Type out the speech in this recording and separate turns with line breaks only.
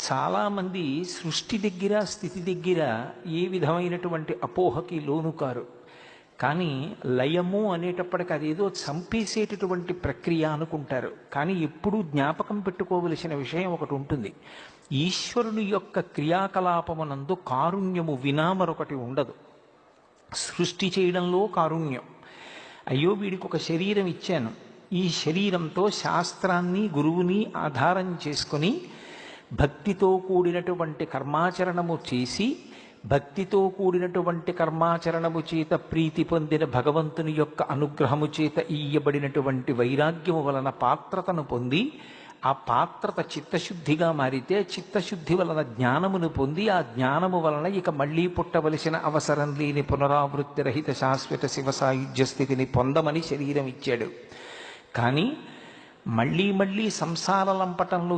చాలామంది సృష్టి దగ్గర స్థితి దగ్గర ఏ విధమైనటువంటి అపోహకి లోను కారు. కానీ లయము అనేటప్పటికి అదేదో చంపేసేటటువంటి ప్రక్రియ అనుకుంటారు. కానీ ఎప్పుడూ జ్ఞాపకం పెట్టుకోవలసిన విషయం ఒకటి ఉంటుంది. ఈశ్వరుని యొక్క క్రియాకలాపమునందు కారుణ్యము వినా మరొకటి ఉండదు. సృష్టి చేయడంలో కారుణ్యం. అయ్యో వీడికి ఒక శరీరం ఇచ్చాను, ఈ శరీరంతో శాస్త్రాన్ని గురువుని ఆధారం చేసుకొని భక్తితో కూడినటువంటి కర్మాచరణము చేసి, భక్తితో కూడినటువంటి కర్మాచరణము చేత ప్రీతి పొందిన భగవంతుని యొక్క అనుగ్రహము చేత ఇయ్యబడినటువంటి వైరాగ్యము వలన పాత్రతను పొంది, ఆ పాత్రత చిత్తశుద్ధిగా మారితే చిత్తశుద్ధి వలన జ్ఞానమును పొంది, ఆ జ్ఞానము వలన ఇక మళ్ళీ పుట్టవలసిన అవసరం లేని పునరావృత్తి రహిత శాశ్వత శివ సాయుధ్య స్థితిని పొందమని శరీరం ఇచ్చాడు. కానీ మళ్ళీ మళ్ళీ సంసార లంపటంలో